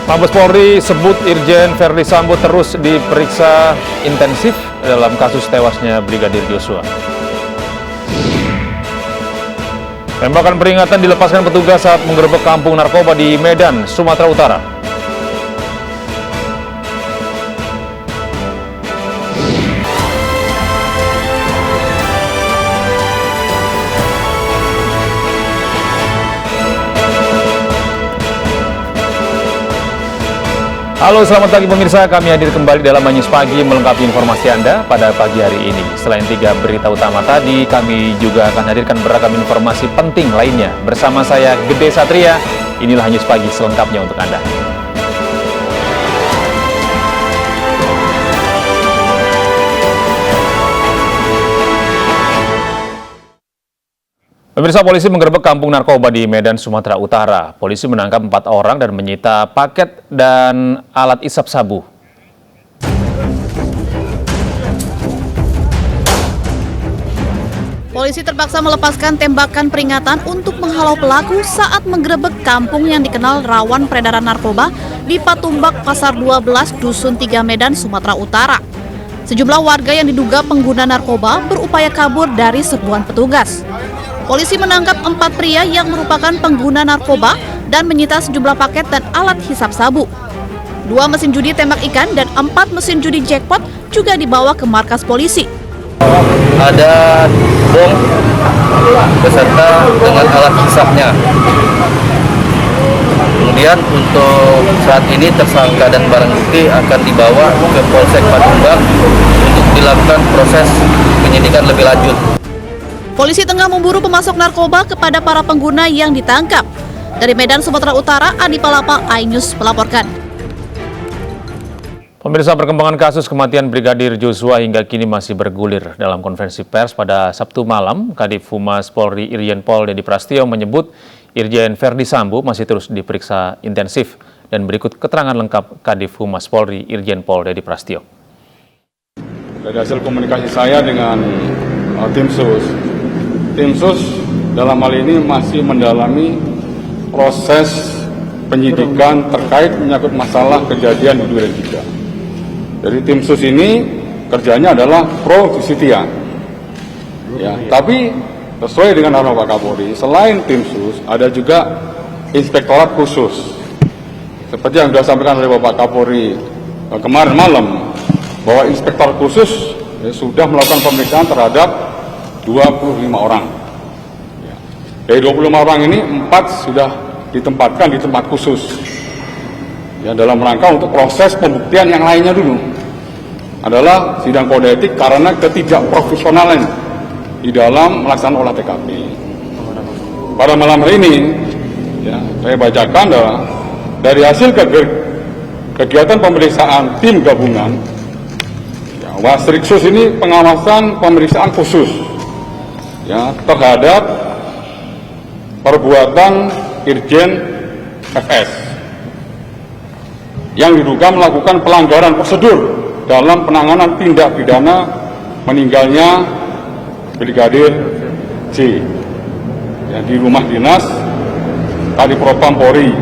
Mabes Polri sebut Irjen Verdi Sambo terus diperiksa intensif dalam kasus tewasnya Brigadir Joshua. Tembakan peringatan dilepaskan petugas saat menggerebek kampung narkoba di Medan, Sumatera Utara. Halo, selamat pagi pemirsa. Kami hadir kembali dalam News Pagi melengkapi informasi Anda pada pagi hari ini. Selain 3 berita utama tadi, kami juga akan hadirkan beragam informasi penting lainnya. Bersama saya, Gede Satria, inilah News Pagi selengkapnya untuk Anda. Pemirsa, polisi menggerebek kampung narkoba di Medan, Sumatera Utara. Polisi menangkap 4 orang dan menyita paket dan alat isap sabu. Polisi terpaksa melepaskan tembakan peringatan untuk menghalau pelaku saat menggerebek kampung yang dikenal rawan peredaran narkoba di Patumbak, Pasar 12, Dusun 3, Medan, Sumatera Utara. Sejumlah warga yang diduga pengguna narkoba berupaya kabur dari serbuan petugas. Polisi menangkap 4 pria yang merupakan pengguna narkoba dan menyita sejumlah paket dan alat hisap sabu. 2 mesin judi tembak ikan dan 4 mesin judi jackpot juga dibawa ke markas polisi. Ada bom beserta dengan alat hisapnya. Kemudian untuk saat ini tersangka dan barang bukti akan dibawa ke Polsek Patumbak untuk dilakukan proses penyidikan lebih lanjut. Polisi tengah memburu pemasok narkoba kepada para pengguna yang ditangkap. Dari Medan, Sumatera Utara, Adi Palapa, iNews melaporkan. Pemirsa, perkembangan kasus kematian Brigadir Joshua hingga kini masih bergulir. Dalam konferensi pers pada Sabtu malam, Kadif Humas Polri Irjen Pol Dedi Prasetyo menyebut Irjen Verdi Sambo masih terus diperiksa intensif. Dan berikut keterangan lengkap Kadif Humas Polri Irjen Pol Dedi Prasetyo. Dari hasil komunikasi saya dengan tim SUS dalam hal ini masih mendalami proses penyidikan terkait menyangkut masalah kejadian di Duren 3. Jadi tim SUS ini kerjanya adalah pro justisia. Ya, tapi sesuai dengan arahan Pak Kapolri, selain tim SUS ada juga inspektorat khusus. Seperti yang sudah disampaikan oleh Bapak Kapolri kemarin malam, bahwa inspektorat khusus sudah melakukan pemeriksaan terhadap 25 orang. Dari 25 orang ini 4 sudah ditempatkan di tempat khusus. Ya, dalam rangka untuk proses pembuktian yang lainnya dulu adalah sidang kode etik karena ketidakprofesionalan di dalam melaksanakan olah TKP. Pada malam hari ini, ya, saya bacakan dari hasil kegiatan pemeriksaan tim gabungan, ya, Wasriksus ini pengawasan pemeriksaan khusus, ya, terhadap perbuatan Irjen FS yang diduga melakukan pelanggaran prosedur dalam penanganan tindak pidana meninggalnya Brigadir J, ya, di rumah dinas Kadipropam Polri.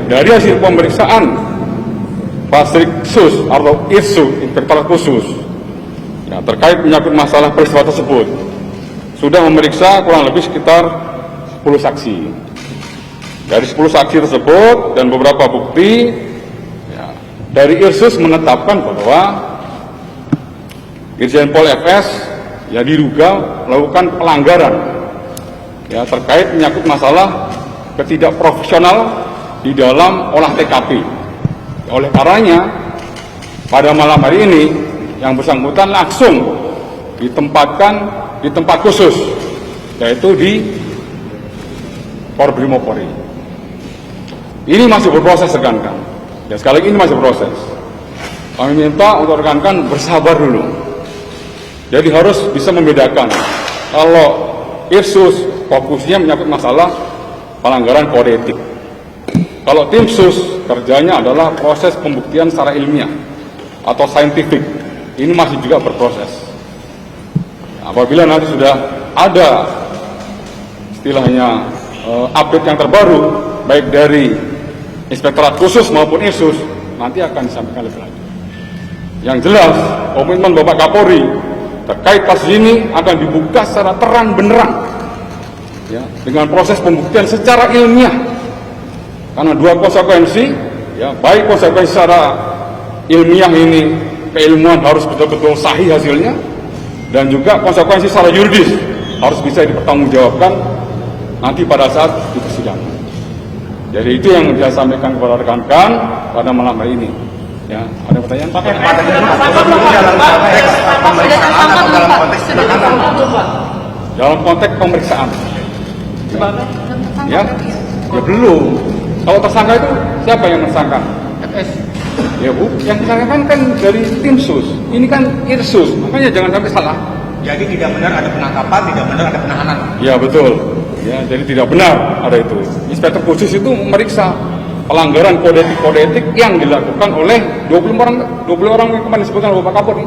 Dari hasil pemeriksaan Wasriksus atau IRSU, Inspektorat Khusus, ya, terkait menyangkut masalah peristiwa tersebut, sudah memeriksa kurang lebih sekitar 10 saksi. Dari 10 saksi tersebut dan beberapa bukti, ya, dari IRSUS menetapkan bahwa Irjen Pol FS, ya, diduga melakukan pelanggaran, ya, terkait menyangkut masalah ketidakprofesional di dalam olah TKP. Oleh karenanya, pada malam hari ini yang bersangkutan langsung ditempatkan di tempat khusus, yaitu di Korbrimopolri. Ini masih berproses rekan-rekan. Ya, sekali lagi ini masih proses. Kami minta untuk rekan-rekan bersabar dulu. Jadi harus bisa membedakan. Kalau IRSUS fokusnya menyangkut masalah pelanggaran kode etik. Kalau tim SUS kerjanya adalah proses pembuktian secara ilmiah atau saintifik. Ini masih juga berproses. Apabila nanti sudah ada istilahnya update yang terbaru, baik dari Inspektorat Khusus maupun Irsus nanti akan disampaikan lebih lanjut. Yang jelas, komitmen Bapak Kapolri terkait kasus ini akan dibuka secara terang benderang, ya, dengan proses pembuktian secara ilmiah. Karena dua konsekuensi, ya, baik konsekuensi secara ilmiah ini, keilmuan harus betul-betul sahih hasilnya, dan juga konsekuensi secara yuridis harus bisa dipertanggungjawabkan nanti pada saat di persidangan. Jadi itu yang saya sampaikan kepada rekan-rekan pada malam hari ini. Ya, ada pertanyaan? Dalam konteks pemeriksaan. Ya, ya belum. Kalau tersangka itu siapa yang tersangka? FS. Ya Bu, yang tersangka kan dari tim sus. Ini kan Irsus, makanya jangan sampai salah. Jadi tidak benar ada penangkapan, tidak benar ada penahanan. Ya betul. Ya, jadi tidak benar ada itu. Inspektur Khusus itu memeriksa pelanggaran kode etik yang dilakukan oleh 20 orang yang kemarin disebutkan oleh Bapak Kapolri.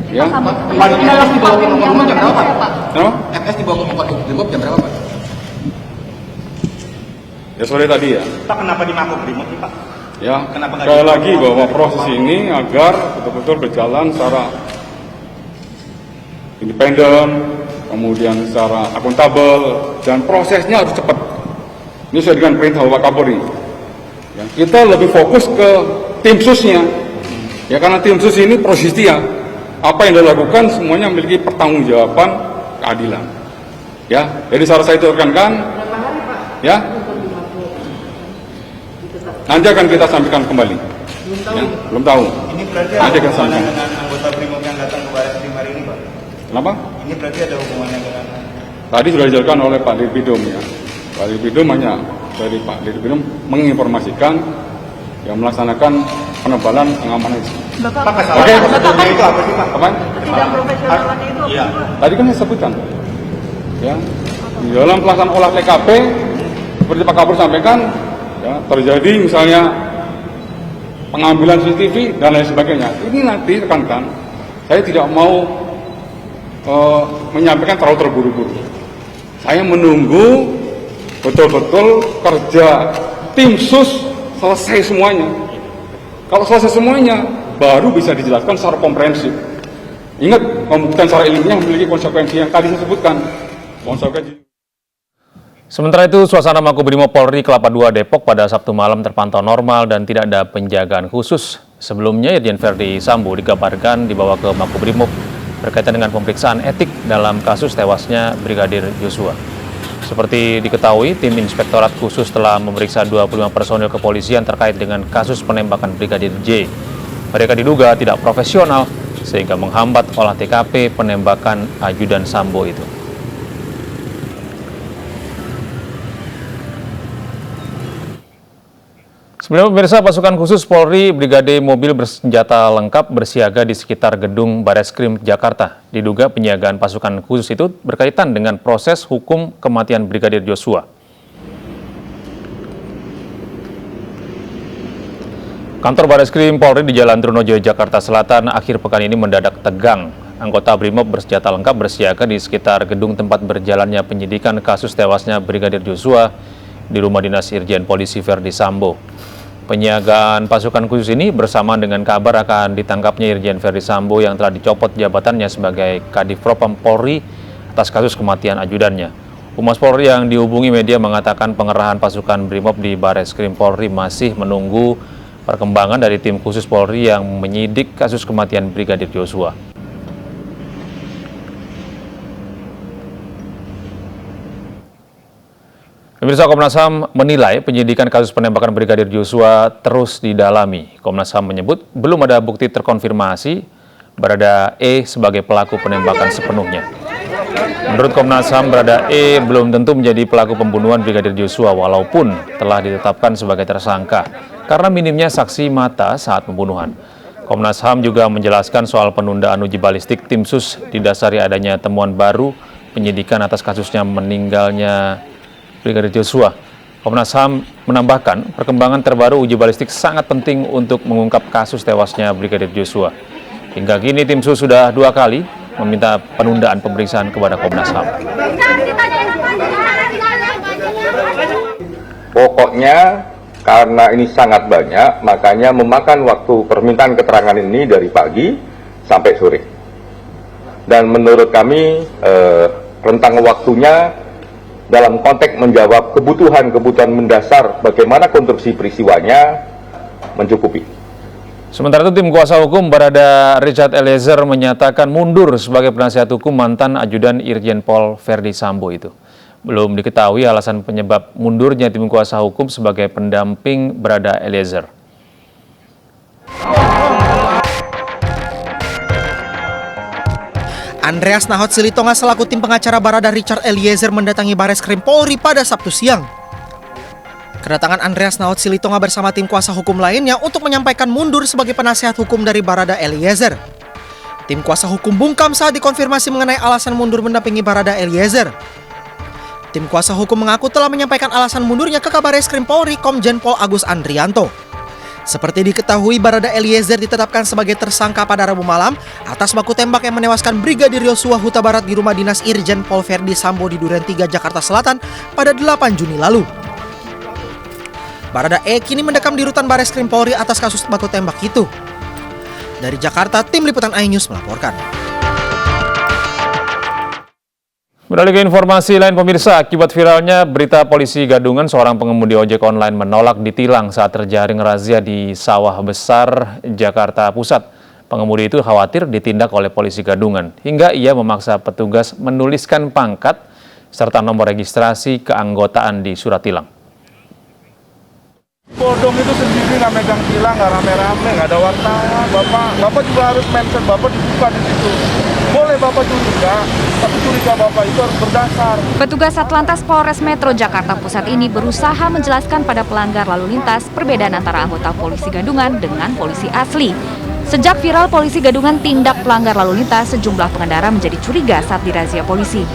Ya. FS dibawa ke Makobrimob jam berapa, Pak? Kenapa? FS dibawa ke Makobrimob jam berapa, Pak? Ya sore tadi ya. Pak, kenapa di Makobrimob nih, Pak? Ya. Kenapa nggak Sekali lagi bahwa proses ini agar betul-betul berjalan secara independen, kemudian secara akuntabel, dan prosesnya harus cepat. Ini sesuai dengan perintah Bapak Kapolri. Ya, kita lebih fokus ke tim susnya. Ya, karena tim sus ini prosesnya apa yang dilakukan semuanya memiliki pertanggungjawaban keadilan. Ya, jadi saran saya itu rekan-rekan. Ya. Nanti akan kita sampaikan kembali. Ya, belum tahu. Ini berarti nanti ada akan hubungannya sampaikan. dengan anggota Brimob yang datang ke Baris Krim hari ini, Pak? Kenapa? Ini berarti ada hubungannya dengan... Tadi sudah dijelaskan oleh Pak Dirpidum ya. Pak Dirpidum hanya dari Pak Dirpidum menginformasikan yang melaksanakan penebalan pengamanan itu. Pak, kesalahan prosedurnya itu apa sih, Pak? Apa? Tidak profesionalnya itu Iya. Tadi kan saya sebutkan. Ya. Di dalam pelaksanaan olah TKP seperti Pak Kapolri sampaikan, ya, terjadi misalnya pengambilan CCTV dan lain sebagainya. Ini nanti rekan-rekan, saya tidak mau menyampaikan terlalu terburu-buru. Saya menunggu betul-betul kerja tim sus selesai semuanya. Kalau selesai semuanya, baru bisa dijelaskan secara komprehensif. Ingat, pembuktian secara ilmiah memiliki konsekuensi yang tadi saya sebutkan. Konsekuensi. Sementara itu, suasana Makobrimob Polri Kelapa II Depok pada Sabtu malam terpantau normal dan tidak ada penjagaan khusus. Sebelumnya, Irjen Verdi Sambo dikabarkan dibawa ke Makobrimob berkaitan dengan pemeriksaan etik dalam kasus tewasnya Brigadir Joshua. Seperti diketahui, tim Inspektorat Khusus telah memeriksa 25 personil kepolisian terkait dengan kasus penembakan Brigadir J. Mereka diduga tidak profesional sehingga menghambat olah TKP penembakan ajudan Sambo itu. Sebelumnya pemirsa, pasukan khusus Polri Brigade Mobil bersenjata lengkap bersiaga di sekitar gedung Bareskrim Jakarta. Diduga penyiagaan pasukan khusus itu berkaitan dengan proses hukum kematian Brigadir Joshua. Kantor Bareskrim Polri di Jalan Trunojoyo, Jakarta Selatan akhir pekan ini mendadak tegang. Anggota Brimob bersenjata lengkap bersiaga di sekitar gedung tempat berjalannya penyidikan kasus tewasnya Brigadir Joshua di rumah dinas Irjen Polisi Verdi Sambo. Penyiagaan pasukan khusus ini bersamaan dengan kabar akan ditangkapnya Irjen Verdi Sambo yang telah dicopot jabatannya sebagai Kadif Propam Polri atas kasus kematian ajudannya. Humas Polri yang dihubungi media mengatakan pengerahan pasukan Brimob di Bareskrim Polri masih menunggu perkembangan dari tim khusus Polri yang menyidik kasus kematian Brigadir Joshua. Pemirsa, Komnas HAM menilai penyidikan kasus penembakan Brigadir Joshua terus didalami. Komnas HAM menyebut belum ada bukti terkonfirmasi Barada E sebagai pelaku penembakan sepenuhnya. Menurut Komnas HAM, Barada E belum tentu menjadi pelaku pembunuhan Brigadir Joshua walaupun telah ditetapkan sebagai tersangka karena minimnya saksi mata saat pembunuhan. Komnas HAM juga menjelaskan soal penundaan uji balistik tim sus didasari adanya temuan baru penyidikan atas kasusnya meninggalnya Brigadir Joshua. Komnas HAM menambahkan perkembangan terbaru uji balistik sangat penting untuk mengungkap kasus tewasnya Brigadir Joshua. Hingga kini tim sus sudah 2 kali meminta penundaan pemeriksaan kepada Komnas HAM. Pokoknya Karena ini sangat banyak, makanya memakan waktu permintaan keterangan ini dari pagi sampai sore. Dan menurut kami rentang waktunya dalam konteks menjawab kebutuhan mendasar bagaimana konstruksi peristiwanya mencukupi. Sementara itu, tim kuasa hukum Barada Richard Eliezer menyatakan mundur sebagai penasihat hukum mantan ajudan Irjen Pol Verdi Sambo itu. Belum diketahui alasan penyebab mundurnya tim kuasa hukum sebagai pendamping Barada Eliezer. Andreas Nahot Silitonga selaku tim pengacara Barada Richard Eliezer mendatangi Bareskrim Polri pada Sabtu siang. Kedatangan Andreas Nahot Silitonga bersama tim kuasa hukum lainnya untuk menyampaikan mundur sebagai penasihat hukum dari Barada Eliezer. Tim kuasa hukum bungkam saat dikonfirmasi mengenai alasan mundur mendampingi Barada Eliezer. Tim kuasa hukum mengaku telah menyampaikan alasan mundurnya ke Kabareskrim Polri Komjen Pol Agus Andrianto. Seperti diketahui, Barada Eliezer ditetapkan sebagai tersangka pada Rabu malam atas baku tembak yang menewaskan Brigadir Yosua Huta Barat di rumah dinas Irjen Pol Verdi Sambo di Duren 3, Jakarta Selatan pada 8 Juni lalu. Barada E kini mendekam di rutan Bareskrim Polri atas kasus baku tembak itu. Dari Jakarta, tim liputan iNews melaporkan. Beralih ke informasi lain pemirsa, akibat viralnya berita polisi gadungan, seorang pengemudi ojek online menolak ditilang saat terjaring razia di Sawah Besar, Jakarta Pusat. Pengemudi itu khawatir ditindak oleh polisi gadungan, hingga ia memaksa petugas menuliskan pangkat serta nomor registrasi keanggotaan di surat tilang. Bodong itu sendiri nggak megang tilang, nggak rame-rame, nggak ada wartawan. Bapak juga harus mention, Bapak dibuka di situ. Boleh Bapak curiga, tapi curiga Bapak itu harus berdasar. Petugas Satlantas Polres Metro Jakarta Pusat ini berusaha menjelaskan pada pelanggar lalu lintas perbedaan antara anggota polisi gadungan dengan polisi asli. Sejak viral polisi gadungan tindak pelanggar lalu lintas, sejumlah pengendara menjadi curiga saat dirazia polisi.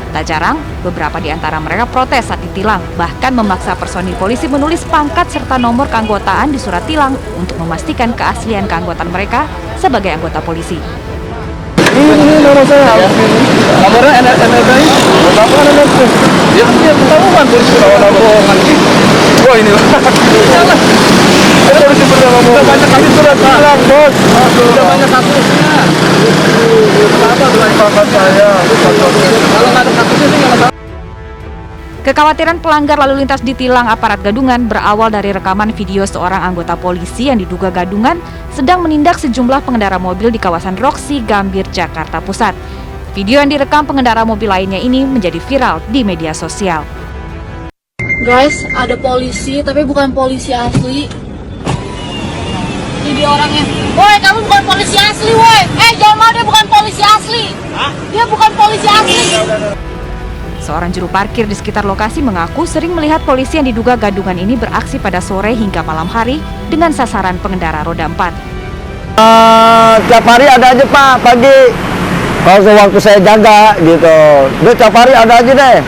Tak jarang, beberapa di antara mereka protes saat ditilang, bahkan memaksa personil polisi menulis pangkat serta nomor keanggotaan di surat tilang untuk memastikan keaslian keanggotaan mereka sebagai anggota polisi. Ini nomor saya. Nomornya NRI. Berapa NRI? Ya, ketahuan polisi lawan bohongan. Wah, ini lah. Ini polisi berdua sudah banyak kali surat tilang, Bos. Sudah banyak kasusnya. Kenapa bilang pangkat saya? Kalau nggak ada kasusnya sih nggak masalah. Kekhawatiran pelanggar lalu lintas ditilang aparat gadungan berawal dari rekaman video seorang anggota polisi yang diduga gadungan sedang menindak sejumlah pengendara mobil di kawasan Roxy, Gambir, Jakarta Pusat. Video yang direkam pengendara mobil lainnya ini menjadi viral di media sosial. Guys, ada polisi tapi bukan polisi asli. Ini dia orangnya. Woi, kamu bukan polisi asli, woi. Jangan mau, dia bukan polisi asli. Hah? Dia bukan polisi asli. Seorang juru parkir di sekitar lokasi mengaku sering melihat polisi yang diduga gadungan ini beraksi pada sore hingga malam hari dengan sasaran pengendara roda 4. Tiap hari ada aja Pak, pagi. Kalau sewaktu saya jaga gitu, dia tiap hari ada aja deh.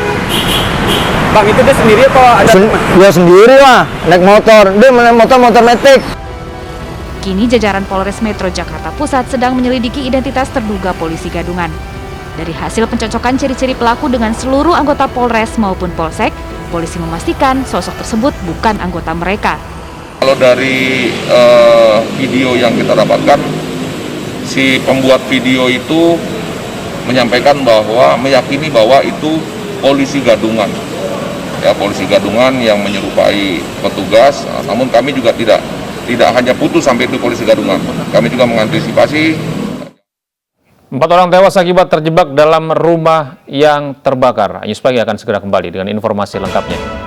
Bang, itu dia sendiri atau ada teman? Dia sendiri lah, naik motor. Dia naik motor metik. Kini jajaran Polres Metro Jakarta Pusat sedang menyelidiki identitas terduga polisi gadungan. Dari hasil pencocokan ciri-ciri pelaku dengan seluruh anggota Polres maupun Polsek, polisi memastikan sosok tersebut bukan anggota mereka. Kalau dari video yang kita dapatkan, si pembuat video itu menyampaikan bahwa meyakini bahwa itu polisi gadungan. Ya, polisi gadungan yang menyerupai petugas, namun kami juga tidak hanya putus sampai itu polisi gadungan. Kami juga mengantisipasi. 4 orang tewas akibat terjebak dalam rumah yang terbakar. iNews Pagi akan segera kembali dengan informasi lengkapnya.